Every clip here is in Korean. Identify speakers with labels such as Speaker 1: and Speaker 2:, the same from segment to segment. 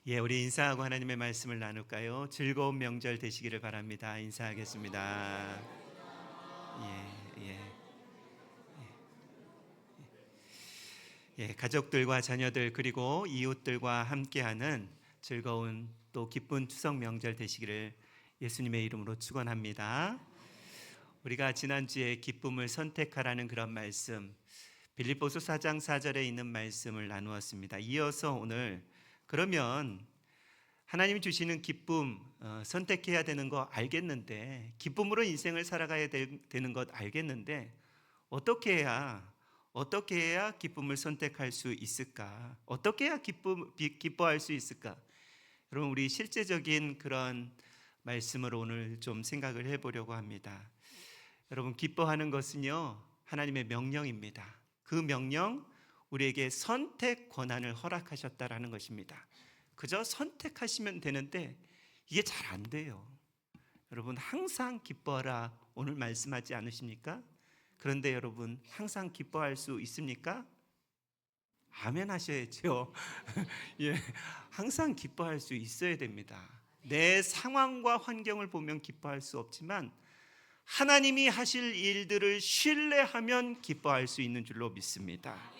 Speaker 1: 우리 인사하고 하나님의 말씀을 나눌까요? 즐거운 명절 되시기를 바랍니다. 인사하겠습니다. 예, 예, 가족들과 자녀들 그리고 이웃들과 함께하는 즐거운 또 기쁜 추석 명절 되시기를 예수님의 이름으로 축원합니다. 우리가 지난주에 기쁨을 선택하라는 그런 말씀, 빌립보서 4장 4절에 있는 말씀을 나누었습니다. 이어서 오늘 그러면 하나님이 주시는 기쁨 선택해야 되는 거 알겠는데, 기쁨으로 인생을 살아가야 되는 것 알겠는데 어떻게 해야 기쁨을 선택할 수 있을까? 어떻게 해야 기뻐할 수 있을까? 여러분, 우리 실제적인 그런 말씀을 오늘 좀 생각을 해보려고 합니다. 여러분, 기뻐하는 것은요, 하나님의 명령입니다. 그 명령, 우리에게 선택 권한을 허락하셨다라는 것입니다. 그저 선택하시면 되는데 이게 잘 안 돼요. 여러분, 항상 기뻐하라 오늘 말씀하지 않으십니까? 그런데 여러분, 항상 기뻐할 수 있습니까? 아멘 하셔야죠. 예, 항상 기뻐할 수 있어야 됩니다. 내 상황과 환경을 보면 기뻐할 수 없지만 하나님이 하실 일들을 신뢰하면 기뻐할 수 있는 줄로 믿습니다.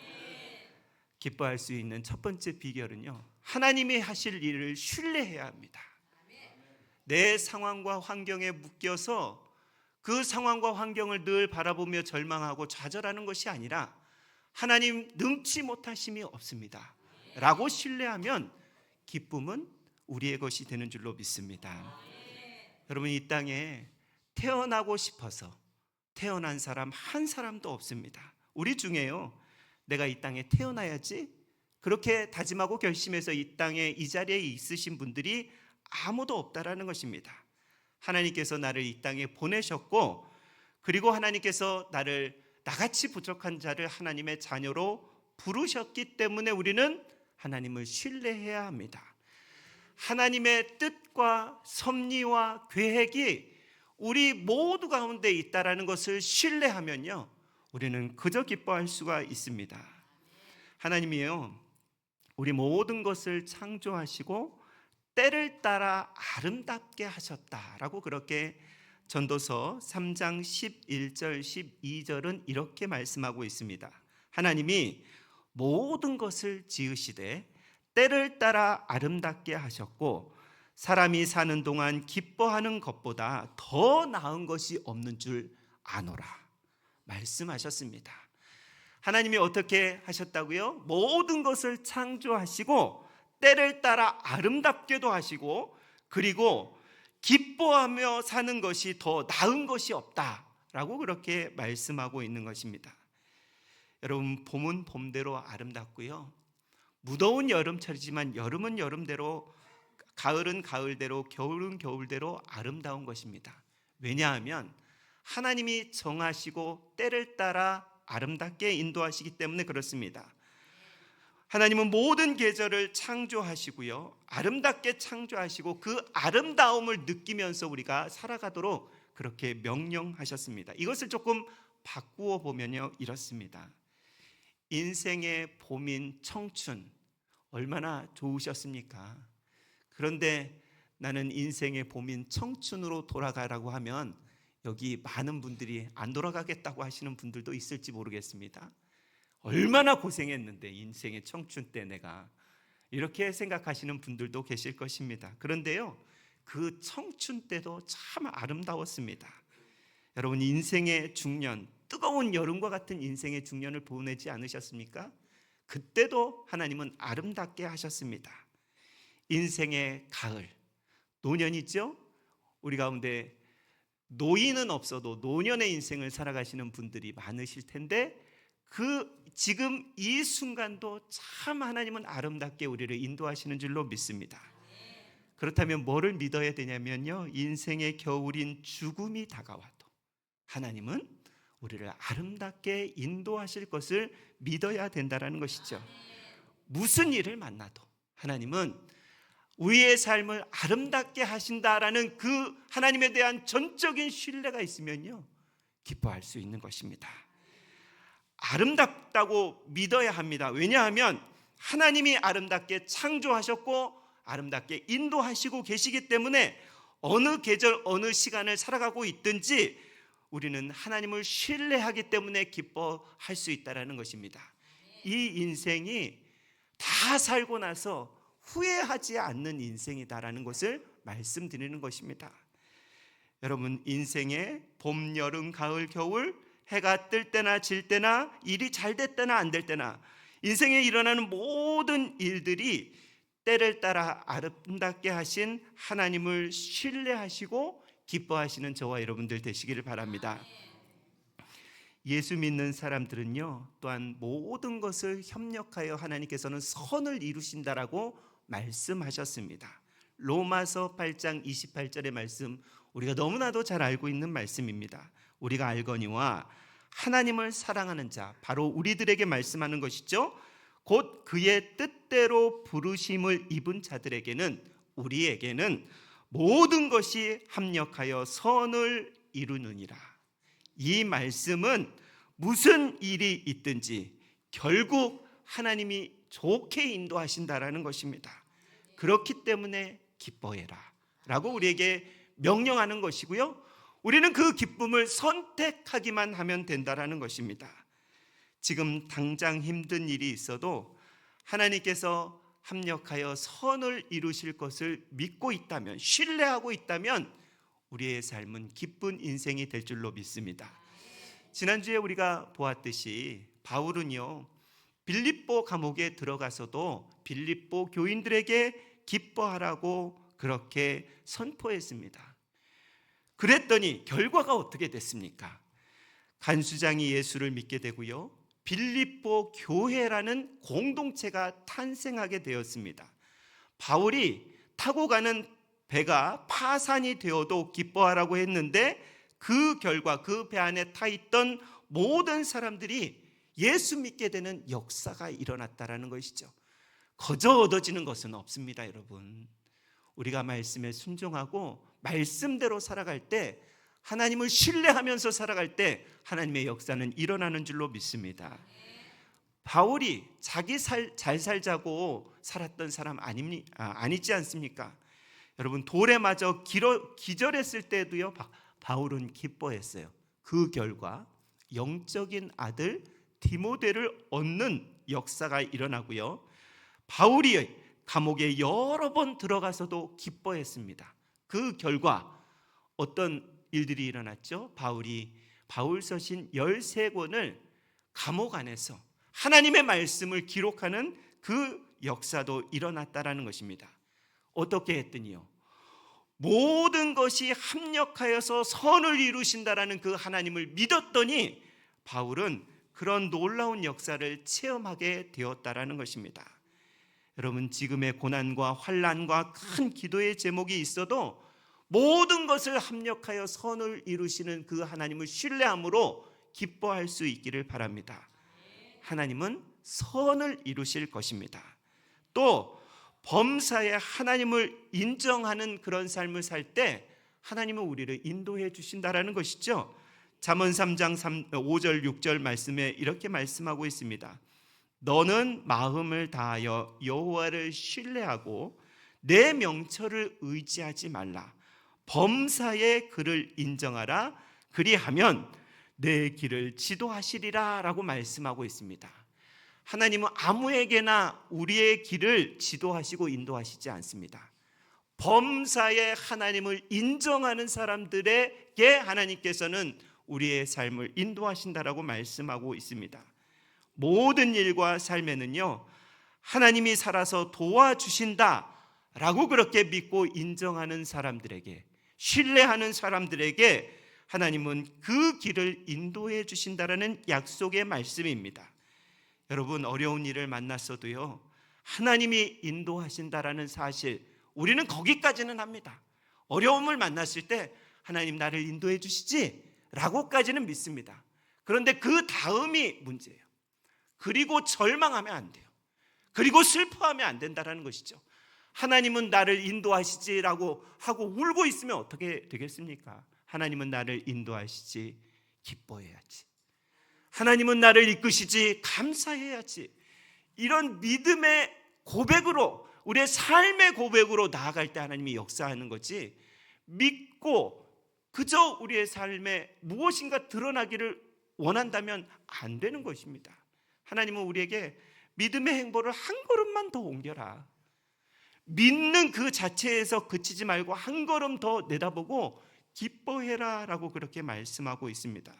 Speaker 1: 기뻐할 수 있는 첫 번째 비결은요, 하나님이 하실 일을 신뢰해야 합니다. 내 상황과 환경에 묶여서 그 상황과 환경을 늘 바라보며 절망하고 좌절하는 것이 아니라 하나님 능치 못하심이 없습니다 라고 신뢰하면 기쁨은 우리의 것이 되는 줄로 믿습니다. 여러분, 이 땅에 태어나고 싶어서 태어난 사람 한 사람도 없습니다. 우리 중에요, 내가 이 땅에 태어나야지 그렇게 다짐하고 결심해서 이 땅에 이 자리에 있으신 분들이 아무도 없다라는 것입니다. 하나님께서 나를 이 땅에 보내셨고, 그리고 하나님께서 나를 나같이 부족한 자를 하나님의 자녀로 부르셨기 때문에 우리는 하나님을 신뢰해야 합니다. 하나님의 뜻과 섭리와 계획이 우리 모두 가운데 있다라는 것을 신뢰하면요, 우리는 그저 기뻐할 수가 있습니다. 하나님이요, 우리 모든 것을 창조하시고 때를 따라 아름답게 하셨다라고 그렇게 전도서 3장 11절 12절은 이렇게 말씀하고 있습니다. 하나님이 모든 것을 지으시되 때를 따라 아름답게 하셨고 사람이 사는 동안 기뻐하는 것보다 더 나은 것이 없는 줄 아노라 말씀하셨습니다. 하나님이 어떻게 하셨다고요? 모든 것을 창조하시고 때를 따라 아름답게도 하시고, 그리고 기뻐하며 사는 것이 더 나은 것이 없다라고 그렇게 말씀하고 있는 것입니다. 여러분, 봄은 봄대로 아름답고요, 무더운 여름철이지만 여름은 여름대로, 가을은 가을대로, 겨울은 겨울대로 아름다운 것입니다. 왜냐하면 하나님이 정하시고 때를 따라 아름답게 인도하시기 때문에 그렇습니다. 하나님은 모든 계절을 창조하시고요, 아름답게 창조하시고 그 아름다움을 느끼면서 우리가 살아가도록 그렇게 명령하셨습니다. 이것을 조금 바꾸어 보면요, 이렇습니다. 인생의 봄인 청춘 얼마나 좋으셨습니까? 그런데 나는 인생의 봄인 청춘으로 돌아가라고 하면 여기 많은 분들이 안 돌아가겠다고 하시는 분들도 있을지 모르겠습니다. 얼마나 고생했는데 인생의 청춘 때 내가, 이렇게 생각하시는 분들도 계실 것입니다. 그런데요, 그 청춘 때도 참 아름다웠습니다. 여러분, 인생의 중년, 뜨거운 여름과 같은 인생의 중년을 보내지 않으셨습니까? 그때도 하나님은 아름답게 하셨습니다. 인생의 가을, 노년이죠. 우리 가운데 노인은 없어도 노년의 인생을 살아가시는 분들이 많으실 텐데 지금 이 순간도 참 하나님은 아름답게 우리를 인도하시는 줄로 믿습니다. 그렇다면 뭐를 믿어야 되냐면요, 인생의 겨울인 죽음이 다가와도 하나님은 우리를 아름답게 인도하실 것을 믿어야 된다는 것이죠. 무슨 일을 만나도 하나님은 우리의 삶을 아름답게 하신다라는 그 하나님에 대한 전적인 신뢰가 있으면요, 기뻐할 수 있는 것입니다. 아름답다고 믿어야 합니다. 왜냐하면 하나님이 아름답게 창조하셨고 아름답게 인도하시고 계시기 때문에 어느 계절 어느 시간을 살아가고 있든지 우리는 하나님을 신뢰하기 때문에 기뻐할 수 있다는 것입니다. 이 인생이 다 살고 나서 후회하지 않는 인생이다라는 것을 말씀드리는 것입니다. 여러분, 인생의 봄, 여름, 가을, 겨울, 해가 뜰 때나 질 때나 일이 잘 됐다나 안 될 때나 인생에 일어나는 모든 일들이 때를 따라 아름답게 하신 하나님을 신뢰하시고 기뻐하시는 저와 여러분들 되시기를 바랍니다. 예수 믿는 사람들은요, 또한 모든 것을 협력하여 하나님께서는 선을 이루신다라고 말씀하셨습니다. 로마서 8장 28절의 말씀, 우리가 너무나도 잘 알고 있는 말씀입니다. 우리가 알거니와 하나님을 사랑하는 자, 바로 우리들에게 말씀하는 것이죠. 곧 그의 뜻대로 부르심을 입은 자들에게는, 우리에게는 모든 것이 합력하여 선을 이루느니라. 이 말씀은 무슨 일이 있든지 결국 하나님이 좋게 인도하신다라는 것입니다. 그렇기 때문에 기뻐해라 라고 우리에게 명령하는 것이고요, 우리는 그 기쁨을 선택하기만 하면 된다라는 것입니다. 지금 당장 힘든 일이 있어도 하나님께서 합력하여 선을 이루실 것을 믿고 있다면, 신뢰하고 있다면 우리의 삶은 기쁜 인생이 될 줄로 믿습니다. 지난주에 우리가 보았듯이 바울은요, 빌립보 감옥에 들어가서도 빌립보 교인들에게 기뻐하라고 그렇게 선포했습니다. 그랬더니 결과가 어떻게 됐습니까? 간수장이 예수를 믿게 되고요, 빌립보 교회라는 공동체가 탄생하게 되었습니다. 바울이 타고 가는 배가 파산이 되어도 기뻐하라고 했는데 그 결과 그 배 안에 타 있던 모든 사람들이 예수 믿게 되는 역사가 일어났다라는 것이죠. 거저 얻어지는 것은 없습니다, 여러분. 우리가 말씀에 순종하고 말씀대로 살아갈 때, 하나님을 신뢰하면서 살아갈 때 하나님의 역사는 일어나는 줄로 믿습니다. 바울이 자기 잘 살자고 살았던 사람 아니지 않습니까? 여러분, 돌에 맞아 기절했을 때도요, 바울은 기뻐했어요. 그 결과 영적인 아들 디모데를 얻는 역사가 일어나고요, 바울이 감옥에 여러 번 들어가서도 기뻐했습니다. 그 결과 어떤 일들이 일어났죠? 바울서신 13권을 감옥 안에서 하나님의 말씀을 기록하는 그 역사도 일어났다라는 것입니다. 어떻게 했더니요, 모든 것이 합력하여서 선을 이루신다라는 그 하나님을 믿었더니 바울은 그런 놀라운 역사를 체험하게 되었다라는 것입니다. 여러분, 지금의 고난과 환난과 큰 기도의 제목이 있어도 모든 것을 합력하여 선을 이루시는 그 하나님을 신뢰함으로 기뻐할 수 있기를 바랍니다. 하나님은 선을 이루실 것입니다. 또 범사에 하나님을 인정하는 그런 삶을 살 때 하나님은 우리를 인도해 주신다라는 것이죠. 잠언 3장 5절 6절 말씀에 이렇게 말씀하고 있습니다. 너는 마음을 다하여 여호와를 신뢰하고 내 명철을 의지하지 말라. 범사에 그를 인정하라. 그리하면 내 길을 지도하시리라 라고 말씀하고 있습니다. 하나님은 아무에게나 우리의 길을 지도하시고 인도하시지 않습니다. 범사에 하나님을 인정하는 사람들에게 하나님께서는 우리의 삶을 인도하신다라고 말씀하고 있습니다. 모든 일과 삶에는요, 하나님이 살아서 도와주신다라고 그렇게 믿고 인정하는 사람들에게, 신뢰하는 사람들에게 하나님은 그 길을 인도해 주신다라는 약속의 말씀입니다. 여러분, 어려운 일을 만났어도요, 하나님이 인도하신다라는 사실, 우리는 거기까지는 합니다. 어려움을 만났을 때 하나님 나를 인도해 주시지 라고까지는 믿습니다. 그런데 그 다음이 문제예요. 그리고 절망하면 안 돼요. 그리고 슬퍼하면 안 된다는 것이죠. 하나님은 나를 인도하시지라고 하고 울고 있으면 어떻게 되겠습니까? 하나님은 나를 인도하시지 기뻐해야지. 하나님은 나를 이끄시지 감사해야지. 이런 믿음의 고백으로 우리의 삶의 고백으로 나아갈 때 하나님이 역사하는 거지, 믿고 그저 우리의 삶에 무엇인가 드러나기를 원한다면 안 되는 것입니다. 하나님은 우리에게 믿음의 행보를 한 걸음만 더 옮겨라, 믿는 그 자체에서 그치지 말고 한 걸음 더 내다보고 기뻐해라 라고 그렇게 말씀하고 있습니다.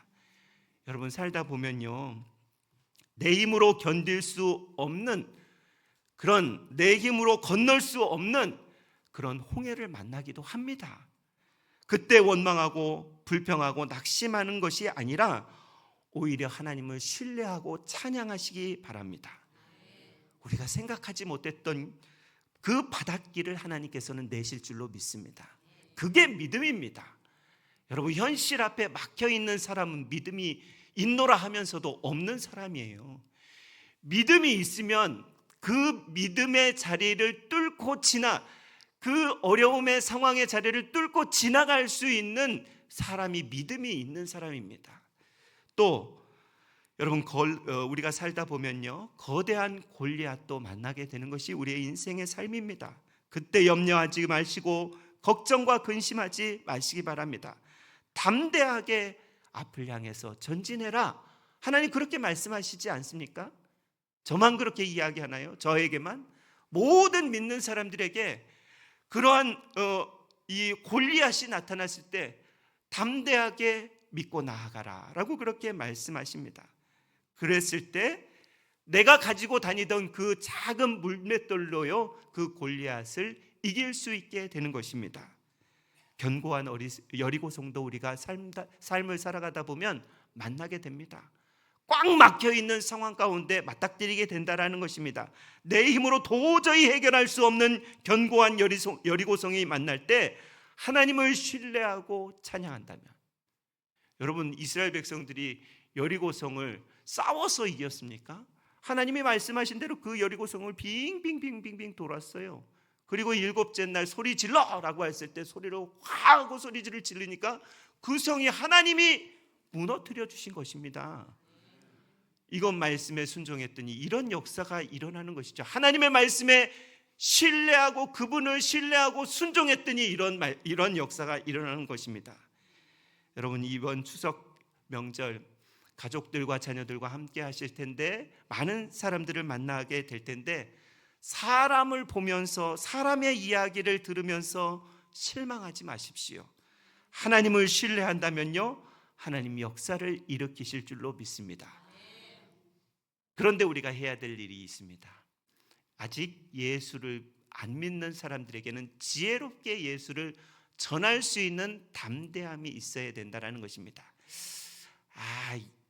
Speaker 1: 여러분, 살다 보면요, 내 힘으로 견딜 수 없는, 그런 내 힘으로 건널 수 없는 그런 홍해를 만나기도 합니다. 그때 원망하고 불평하고 낙심하는 것이 아니라 오히려 하나님을 신뢰하고 찬양하시기 바랍니다. 우리가 생각하지 못했던 그 바닷길을 하나님께서는 내실 줄로 믿습니다. 그게 믿음입니다. 여러분, 현실 앞에 막혀있는 사람은 믿음이 있노라 하면서도 없는 사람이에요. 믿음이 있으면 그 믿음의 자리를 뚫고 그 어려움의 상황의 자리를 뚫고 지나갈 수 있는 사람이 믿음이 있는 사람입니다. 또 여러분, 우리가 살다 보면요, 거대한 골리앗도 만나게 되는 것이 우리의 인생의 삶입니다. 그때 염려하지 마시고 걱정과 근심하지 마시기 바랍니다. 담대하게 앞을 향해서 전진해라. 하나님 그렇게 말씀하시지 않습니까? 저만 그렇게 이야기하나요? 저에게만? 모든 믿는 사람들에게 그러한 이 골리앗이 나타났을 때 담대하게 믿고 나아가라 라고 그렇게 말씀하십니다. 그랬을 때 내가 가지고 다니던 그 작은 물맷돌로요, 그 골리앗을 이길 수 있게 되는 것입니다. 견고한 여리고성도 우리가 삶을 살아가다 보면 만나게 됩니다. 꽉 막혀있는 상황 가운데 맞닥뜨리게 된다는 것입니다. 내 힘으로 도저히 해결할 수 없는 견고한 여리고성이 만날 때 하나님을 신뢰하고 찬양한다면, 여러분, 이스라엘 백성들이 여리고성을 싸워서 이겼습니까? 하나님이 말씀하신 대로 그 여리고성을 빙빙빙빙빙 돌았어요. 그리고 7째 날 소리 질러라고 했을 때 소리를 확 하고 소리를 지르니까 그 성이 하나님이 무너뜨려 주신 것입니다. 이건 말씀에 순종했더니 이런 역사가 일어나는 것이죠. 하나님의 말씀에 신뢰하고 그분을 신뢰하고 순종했더니 이런 역사가 일어나는 것입니다. 여러분, 이번 추석 명절 가족들과 자녀들과 함께 하실 텐데, 많은 사람들을 만나게 될 텐데, 사람을 보면서 사람의 이야기를 들으면서 실망하지 마십시오. 하나님을 신뢰한다면요, 하나님 역사를 일으키실 줄로 믿습니다. 그런데 우리가 해야 될 일이 있습니다. 아직 예수를 안 믿는 사람들에게는 지혜롭게 예수를 전할 수 있는 담대함이 있어야 된다는 것입니다.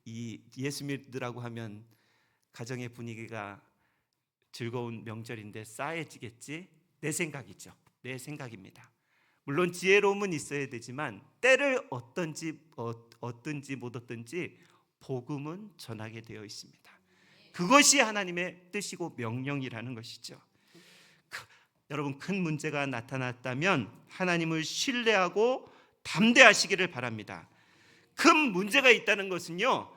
Speaker 1: 이 예수 믿으라고 하면 가정의 분위기가 즐거운 명절인데 싸해지겠지? 내 생각이죠. 내 생각입니다. 물론 지혜로움은 있어야 되지만 때를 얻든지 못 얻든지 복음은 전하게 되어 있습니다. 그것이 하나님의 뜻이고 명령이라는 것이죠. 여러분, 큰 문제가 나타났다면 하나님을 신뢰하고 담대하시기를 바랍니다. 큰 문제가 있다는 것은요,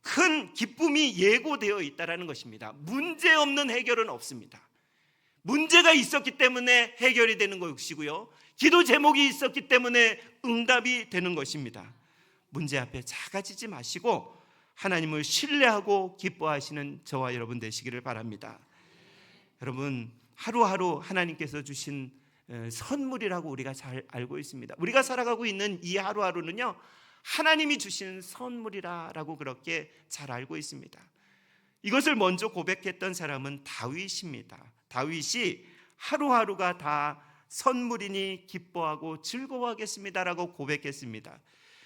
Speaker 1: 큰 기쁨이 예고되어 있다는 것입니다. 문제 없는 해결은 없습니다. 문제가 있었기 때문에 해결이 되는 것이고요, 기도 제목이 있었기 때문에 응답이 되는 것입니다. 문제 앞에 작아지지 마시고 하나님을 신뢰하고 기뻐하시는 저와 여러분 되시기를 바랍니다. 여러분, 하루하루 하나님께서 주신 선물이라고 우리가 잘 알고 있습니다. 우리가 살아가고 있는 이 하루하루는요, 하나님이 주신 선물이라고 그렇게 잘 알고 있습니다. 이것을 먼저 고백했던 사람은 다윗입니다. 다윗이 하루하루가 다 선물이니 기뻐하고 즐거워하겠습니다라고 고백했습니다.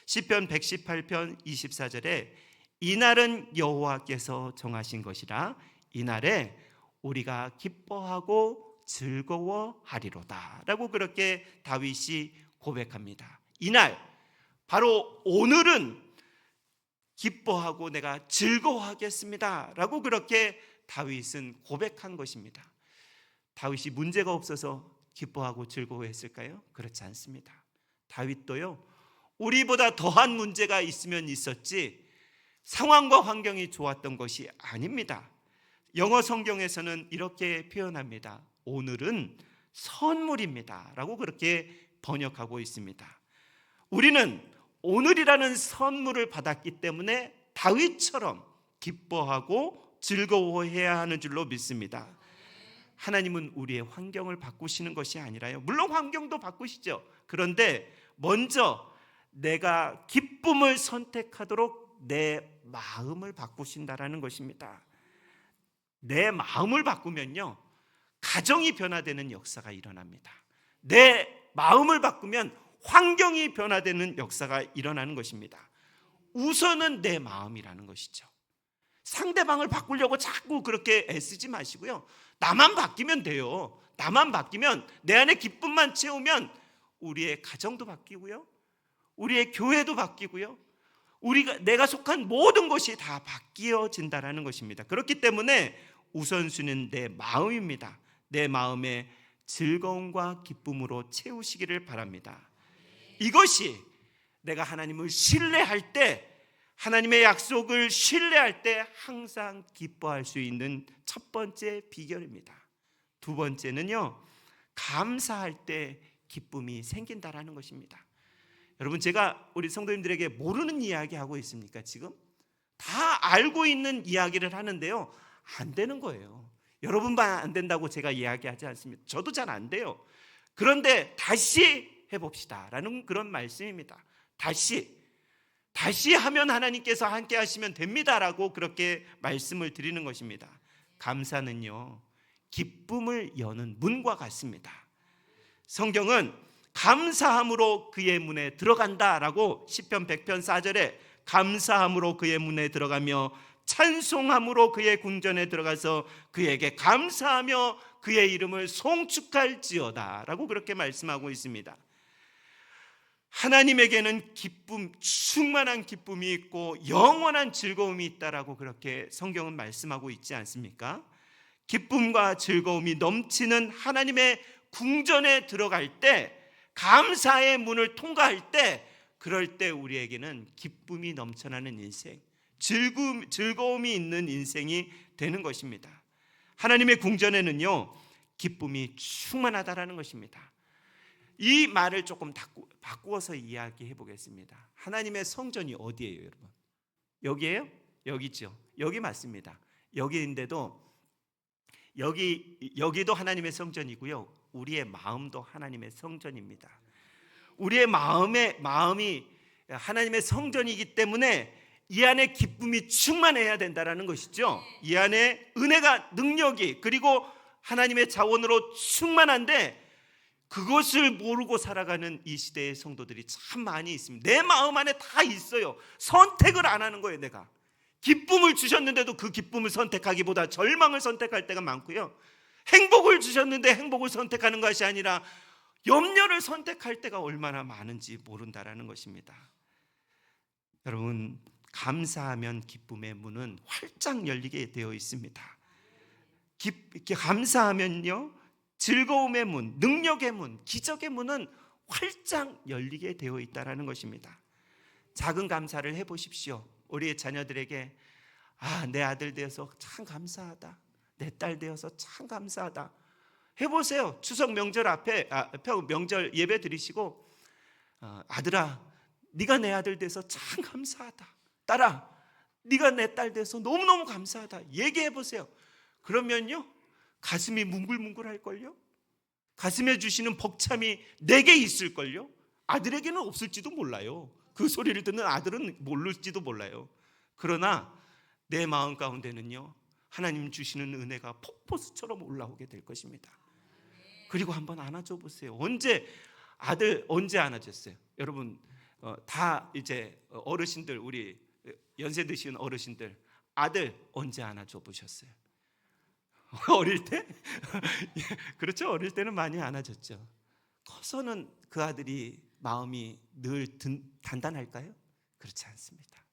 Speaker 1: 시편 118편 24절에 이날은 여호와께서 정하신 것이라 이날에 우리가 기뻐하고 즐거워하리로다 라고 그렇게 다윗이 고백합니다. 이날, 바로 오늘은 기뻐하고 내가 즐거워하겠습니다 라고 그렇게 다윗은 고백한 것입니다. 다윗이 문제가 없어서 기뻐하고 즐거워했을까요? 그렇지 않습니다. 다윗도요, 우리보다 더한 문제가 있으면 있었지 상황과 환경이 좋았던 것이 아닙니다. 영어 성경에서는 이렇게 표현합니다. 오늘은 선물입니다 라고 그렇게 번역하고 있습니다. 우리는 오늘이라는 선물을 받았기 때문에 다윗처럼 기뻐하고 즐거워해야 하는 줄로 믿습니다. 하나님은 우리의 환경을 바꾸시는 것이 아니라요, 물론 환경도 바꾸시죠. 그런데 먼저 내가 기쁨을 선택하도록 내 마음을 바꾸신다라는 것입니다. 내 마음을 바꾸면요, 가정이 변화되는 역사가 일어납니다. 내 마음을 바꾸면 환경이 변화되는 역사가 일어나는 것입니다. 우선은 내 마음이라는 것이죠. 상대방을 바꾸려고 자꾸 그렇게 애쓰지 마시고요, 나만 바뀌면 돼요. 나만 바뀌면, 내 안에 기쁨만 채우면 우리의 가정도 바뀌고요, 우리의 교회도 바뀌고요, 내가 속한 모든 것이 다 바뀌어진다는 것입니다. 그렇기 때문에 우선순위는 내 마음입니다. 내 마음의 즐거움과 기쁨으로 채우시기를 바랍니다. 이것이 내가 하나님을 신뢰할 때, 하나님의 약속을 신뢰할 때 항상 기뻐할 수 있는 첫 번째 비결입니다. 두 번째는요, 감사할 때 기쁨이 생긴다라는 것입니다. 여러분, 제가 우리 성도님들에게 모르는 이야기 하고 있습니까? 지금 다 알고 있는 이야기를 하는데요, 안 되는 거예요. 여러분만 안 된다고 제가 이야기하지 않습니다. 저도 잘 안 돼요. 그런데 다시 해봅시다 라는 그런 말씀입니다. 다시 하면 하나님께서 함께 하시면 됩니다라고 그렇게 말씀을 드리는 것입니다. 감사는요, 기쁨을 여는 문과 같습니다. 성경은 감사함으로 그의 문에 들어간다라고 시편 100편 4절에 감사함으로 그의 문에 들어가며 찬송함으로 그의 궁전에 들어가서 그에게 감사하며 그의 이름을 송축할지어다 라고 그렇게 말씀하고 있습니다. 하나님에게는 기쁨, 충만한 기쁨이 있고 영원한 즐거움이 있다라고 그렇게 성경은 말씀하고 있지 않습니까? 기쁨과 즐거움이 넘치는 하나님의 궁전에 들어갈 때, 감사의 문을 통과할 때, 그럴 때 우리에게는 기쁨이 넘쳐나는 인생, 즐거움이 있는 인생이 되는 것입니다. 하나님의 궁전에는요, 기쁨이 충만하다라는 것입니다. 이 말을 조금 바꾸어서 이야기해 보겠습니다. 하나님의 성전이 어디예요, 여러분? 여기예요? 여기죠. 여기 맞습니다. 여기인데도 여기도 하나님의 성전이고요, 우리의 마음도 하나님의 성전입니다. 우리의 마음이 하나님의 성전이기 때문에 이 안에 기쁨이 충만해야 된다라는 것이죠. 이 안에 은혜가, 능력이, 그리고 하나님의 자원으로 충만한데, 그것을 모르고 살아가는 이 시대의 성도들이 참 많이 있습니다. 내 마음 안에 다 있어요. 선택을 안 하는 거예요. 내가 기쁨을 주셨는데도 그 기쁨을 선택하기보다 절망을 선택할 때가 많고요, 행복을 주셨는데 행복을 선택하는 것이 아니라 염려를 선택할 때가 얼마나 많은지 모른다라는 것입니다. 여러분, 감사하면 기쁨의 문은 활짝 열리게 되어 있습니다. 감사하면요, 즐거움의 문, 능력의 문, 기적의 문은 활짝 열리게 되어 있다는 것입니다. 작은 감사를 해보십시오. 우리의 자녀들에게 내 아들 되어서 참 감사하다, 내 딸 되어서 참 감사하다 해보세요. 추석 명절 앞에 명절 예배 드리시고, 아들아, 네가 내 아들 돼서 참 감사하다, 딸아, 네가 내 딸 돼서 너무너무 감사하다 얘기해보세요. 그러면요, 가슴이 뭉글뭉글할걸요. 가슴에 주시는 벅참이 내게 있을걸요. 아들에게는 없을지도 몰라요. 그 소리를 듣는 아들은 모를지도 몰라요. 그러나 내 마음 가운데는요, 하나님 주시는 은혜가 폭포수처럼 올라오게 될 것입니다. 그리고 한번 안아줘 보세요. 언제 안아줬어요? 여러분, 다 이제 어르신들, 우리 연세 드신 어르신들, 아들 언제 안아줘 보셨어요? 어릴 때? 그렇죠. 어릴 때는 많이 안아줬죠. 커서는 그 아들이 마음이 늘 단단할까요? 그렇지 않습니다.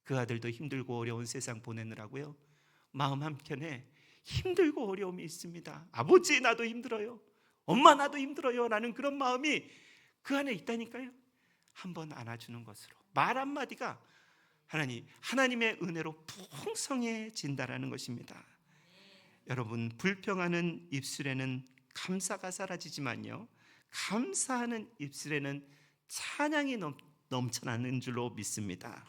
Speaker 1: 그 아들도 힘들고 어려운 세상 보내느라고요, 마음 한켠에 힘들고 어려움이 있습니다. 아버지 나도 힘들어요, 엄마 나도 힘들어요 라는 그런 마음이 그 안에 있다니까요. 한번 안아주는 것으로 말 한마디가 하나님의 은혜로 풍성해진다라는 것입니다. 여러분, 불평하는 입술에는 감사가 사라지지만요, 감사하는 입술에는 찬양이 넘쳐나는 줄로 믿습니다.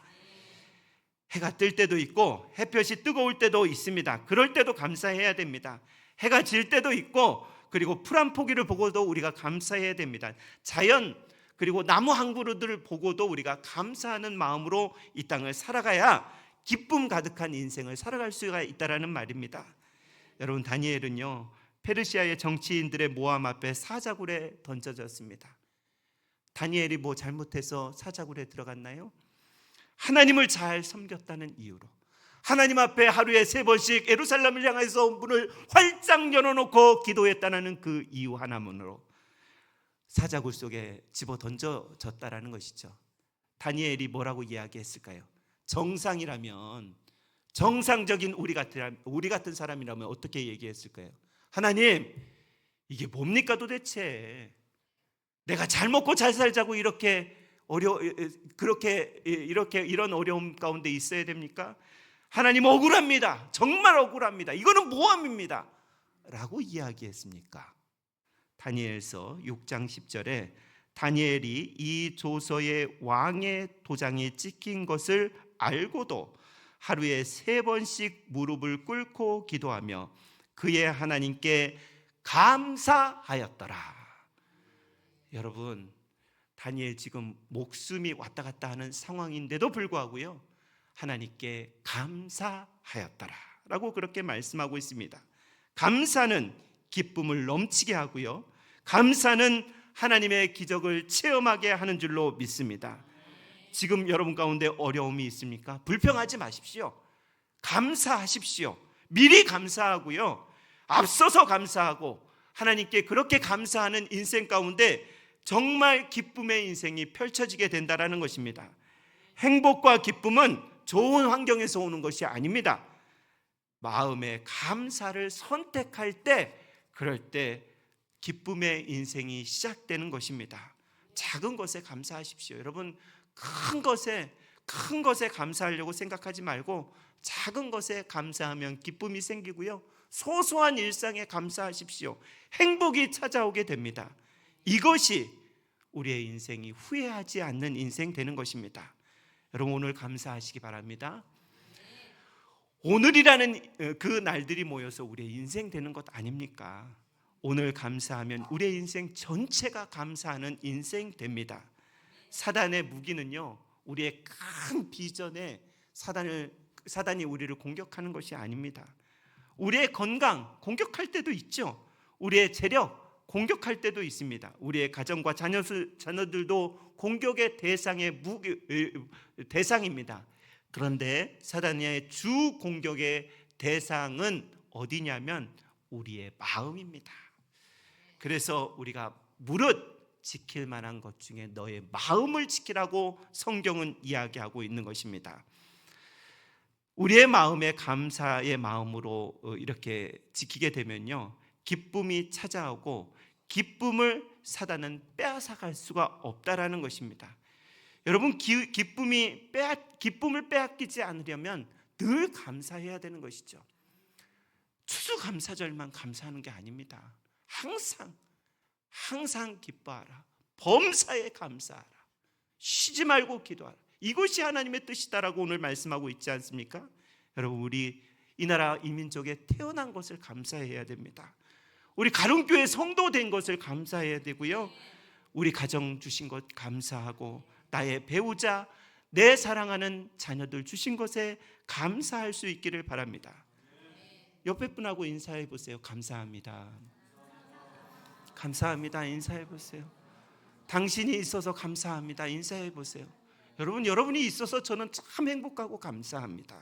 Speaker 1: 해가 뜰 때도 있고 햇볕이 뜨거울 때도 있습니다. 그럴 때도 감사해야 됩니다. 해가 질 때도 있고, 그리고 풀 한 포기를 보고도 우리가 감사해야 됩니다. 자연, 그리고 나무 한 그루들을 보고도 우리가 감사하는 마음으로 이 땅을 살아가야 기쁨 가득한 인생을 살아갈 수가 있다라는 말입니다. 여러분, 다니엘은요, 페르시아의 정치인들의 모함 앞에 사자굴에 던져졌습니다. 다니엘이 뭐 잘못해서 사자굴에 들어갔나요? 하나님을 잘 섬겼다는 이유로, 하나님 앞에 하루에 3번씩 예루살렘을 향해서 문을 활짝 열어놓고 기도했다는 그 이유 하나만으로 사자굴 속에 집어 던져졌다라는 것이죠. 다니엘이 뭐라고 이야기했을까요? 정상이라면, 정상적인 우리 같은 사람이라면 어떻게 얘기했을까요? 하나님, 이게 뭡니까 도대체? 내가 잘 먹고 잘 살자고 이렇게 이런 어려움 가운데 있어야 됩니까? 하나님, 억울합니다. 정말 억울합니다. 이거는 모함입니다. 라고 이야기했습니까? 다니엘서 6장 10절에 다니엘이 이 조서에 왕의 도장이 찍힌 것을 알고도 하루에 3번씩 무릎을 꿇고 기도하며 그의 하나님께 감사하였더라. 여러분, 다니엘 지금 목숨이 왔다 갔다 하는 상황인데도 불구하고요, 하나님께 감사하였더라 라고 그렇게 말씀하고 있습니다. 감사는 기쁨을 넘치게 하고요, 감사는 하나님의 기적을 체험하게 하는 줄로 믿습니다. 지금 여러분 가운데 어려움이 있습니까? 불평하지 마십시오. 감사하십시오. 미리 감사하고요, 앞서서 감사하고 하나님께 그렇게 감사하는 인생 가운데 정말 기쁨의 인생이 펼쳐지게 된다는 것입니다. 행복과 기쁨은 좋은 환경에서 오는 것이 아닙니다. 마음의 감사를 선택할 때, 그럴 때 기쁨의 인생이 시작되는 것입니다. 작은 것에 감사하십시오. 여러분, 큰 것에 감사하려고 생각하지 말고 작은 것에 감사하면 기쁨이 생기고요, 소소한 일상에 감사하십시오. 행복이 찾아오게 됩니다. 이것이 우리의 인생이 후회하지 않는 인생 되는 것입니다. 여러분, 오늘 감사하시기 바랍니다. 오늘이라는 그 날들이 모여서 우리의 인생 되는 것 아닙니까? 오늘 감사하면 우리의 인생 전체가 감사하는 인생 됩니다. 사단의 무기는요, 우리의 큰 비전에 사단이 우리를 공격하는 것이 아닙니다. 우리의 건강 공격할 때도 있죠. 우리의 재력 공격할 때도 있습니다. 우리의 가정과 자녀들도 공격의 대상입니다. 그런데 사단의 주 공격의 대상은 어디냐면 우리의 마음입니다. 그래서 우리가 무릇 지킬 만한 것 중에 너의 마음을 지키라고 성경은 이야기하고 있는 것입니다. 우리의 마음에 감사의 마음으로 이렇게 지키게 되면요, 기쁨이 찾아오고 기쁨을 사단은 빼앗아갈 수가 없다라는 것입니다. 여러분, 기쁨을 빼앗기지 않으려면 늘 감사해야 되는 것이죠. 추수감사절만 감사하는 게 아닙니다. 항상 기뻐하라. 범사에 감사하라. 쉬지 말고 기도하라. 이것이 하나님의 뜻이다라고 오늘 말씀하고 있지 않습니까? 여러분, 우리 이 나라 이민족에 태어난 것을 감사해야 됩니다. 우리 가론교회 성도 된 것을 감사해야 되고요, 우리 가정 주신 것 감사하고 나의 배우자, 내 사랑하는 자녀들 주신 것에 감사할 수 있기를 바랍니다. 옆에 분하고 인사해 보세요. 감사합니다. 감사합니다. 인사해 보세요. 당신이 있어서 감사합니다. 인사해 보세요. 여러분이 있어서 저는 참 행복하고 감사합니다.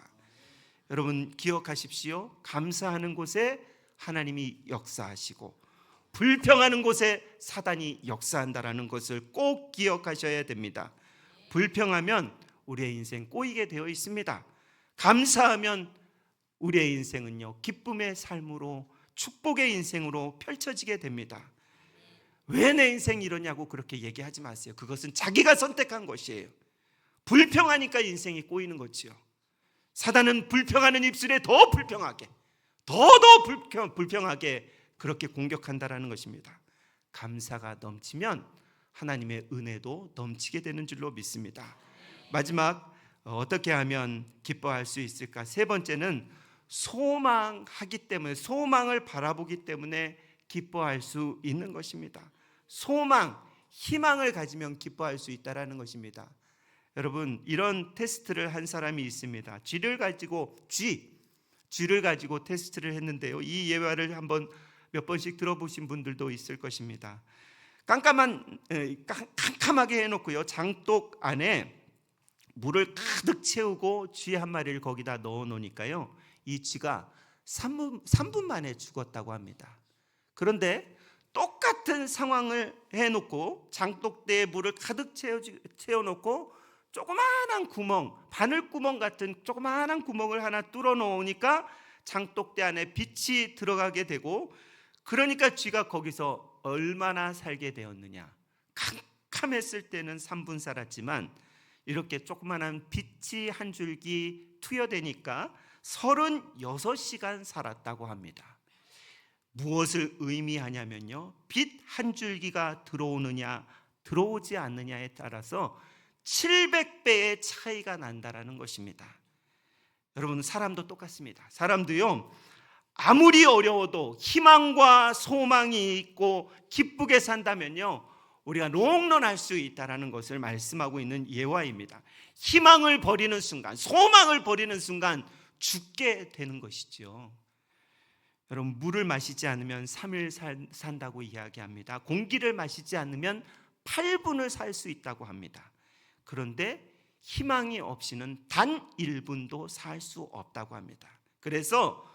Speaker 1: 여러분, 기억하십시오. 감사하는 곳에 하나님이 역사하시고 불평하는 곳에 사단이 역사한다라는 것을 꼭 기억하셔야 됩니다. 불평하면 우리의 인생 꼬이게 되어 있습니다. 감사하면 우리의 인생은요, 기쁨의 삶으로, 축복의 인생으로 펼쳐지게 됩니다. 왜 내 인생이 이러냐고 그렇게 얘기하지 마세요. 그것은 자기가 선택한 것이에요. 불평하니까 인생이 꼬이는 거지요. 사단은 불평하는 입술에 더 불평하게, 더더 불평하게 그렇게 공격한다라는 것입니다. 감사가 넘치면 하나님의 은혜도 넘치게 되는 줄로 믿습니다. 마지막 어떻게 하면 기뻐할 수 있을까? 세 번째는 소망하기 때문에, 소망을 바라보기 때문에 기뻐할 수 있는 것입니다. 소망, 희망을 가지면 기뻐할 수 있다라는 것입니다. 여러분, 이런 테스트를 한 사람이 있습니다. 쥐를 가지고 테스트를 했는데요. 이 예화를 한번 몇 번씩 들어보신 분들도 있을 것입니다. 깜깜하게 해놓고요, 장독 안에 물을 가득 채우고 쥐 한 마리를 거기다 넣어 놓으니까요, 이 쥐가 3분 만에 죽었다고 합니다. 그런데 똑같은 상황을 해놓고 장독대에 물을 가득 채워놓고 조그마한 구멍, 바늘구멍 같은 조그마한 구멍을 하나 뚫어 놓으니까 장독대 안에 빛이 들어가게 되고, 그러니까 쥐가 거기서 얼마나 살게 되었느냐. 캄캄했을 때는 3분 살았지만 이렇게 조그마한 빛이 한 줄기 투여되니까 36시간 살았다고 합니다. 무엇을 의미하냐면요, 빛 한 줄기가 들어오느냐 들어오지 않느냐에 따라서 700배의 차이가 난다라는 것입니다. 여러분, 사람도 똑같습니다. 사람도요, 아무리 어려워도 희망과 소망이 있고 기쁘게 산다면요, 우리가 롱런할 수 있다라는 것을 말씀하고 있는 예화입니다. 희망을 버리는 순간, 소망을 버리는 순간 죽게 되는 것이죠. 여러분, 물을 마시지 않으면 3일 산다고 이야기합니다. 공기를 마시지 않으면 8분을 살 수 있다고 합니다. 그런데 희망이 없이는 단 1분도 살 수 없다고 합니다. 그래서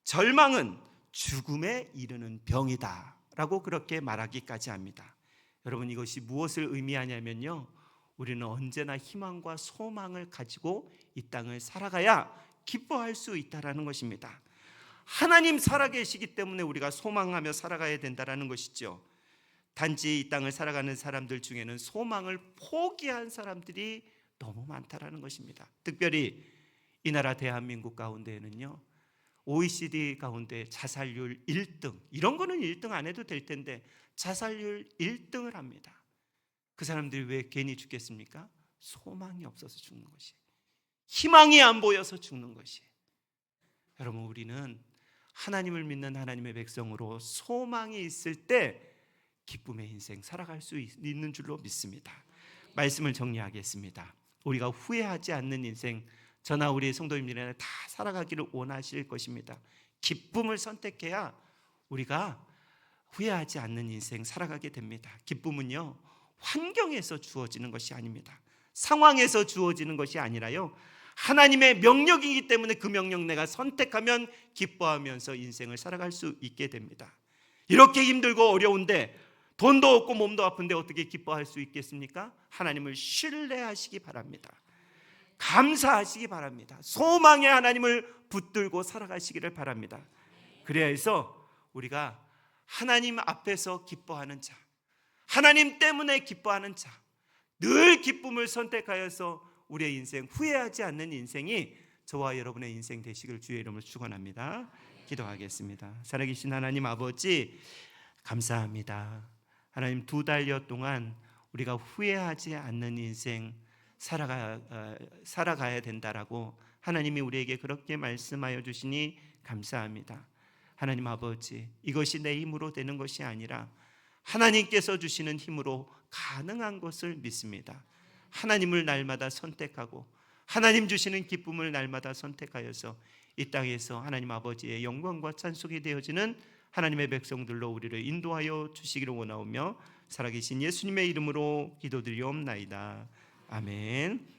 Speaker 1: 절망은 죽음에 이르는 병이다 라고 그렇게 말하기까지 합니다. 여러분, 이것이 무엇을 의미하냐면요, 우리는 언제나 희망과 소망을 가지고 이 땅을 살아가야 기뻐할 수 있다라는 것입니다. 하나님 살아계시기 때문에 우리가 소망하며 살아가야 된다라는 것이죠. 단지 이 땅을 살아가는 사람들 중에는 소망을 포기한 사람들이 너무 많다라는 것입니다. 특별히 이 나라 대한민국 가운데에는요, OECD 가운데 자살률 1등, 이런 거는 1등 안 해도 될 텐데 자살률 1등을 합니다. 그 사람들이 왜 괜히 죽겠습니까? 소망이 없어서 죽는 것이, 희망이 안 보여서 죽는 것이. 여러분, 우리는 하나님을 믿는 하나님의 백성으로 소망이 있을 때 기쁨의 인생 살아갈 수 있는 줄로 믿습니다. 말씀을 정리하겠습니다. 우리가 후회하지 않는 인생, 저나 우리 성도님들이 다 살아가기를 원하실 것입니다. 기쁨을 선택해야 우리가 후회하지 않는 인생 살아가게 됩니다. 기쁨은요, 환경에서 주어지는 것이 아닙니다. 상황에서 주어지는 것이 아니라요, 하나님의 명령이기 때문에 그 명령 내가 선택하면 기뻐하면서 인생을 살아갈 수 있게 됩니다. 이렇게 힘들고 어려운데, 돈도 없고 몸도 아픈데 어떻게 기뻐할 수 있겠습니까? 하나님을 신뢰하시기 바랍니다. 감사하시기 바랍니다. 소망의 하나님을 붙들고 살아가시기를 바랍니다. 그래야 해서 우리가 하나님 앞에서 기뻐하는 자, 하나님 때문에 기뻐하는 자, 늘 기쁨을 선택하여서 우리의 인생, 후회하지 않는 인생이 저와 여러분의 인생 되시길 주의 이름으로 축원합니다. 기도하겠습니다. 살아계신 하나님 아버지, 감사합니다. 하나님, 2달여 동안 우리가 후회하지 않는 인생 살아가야 된다라고 하나님이 우리에게 그렇게 말씀하여 주시니 감사합니다. 하나님 아버지, 이것이 내 힘으로 되는 것이 아니라 하나님께서 주시는 힘으로 가능한 것을 믿습니다. 하나님을 날마다 선택하고 하나님 주시는 기쁨을 날마다 선택하여서 이 땅에서 하나님 아버지의 영광과 찬송이 되어지는 하나님의 백성들로 우리를 인도하여 주시기를 원하오며 살아계신 예수님의 이름으로 기도드리옵나이다. 아멘.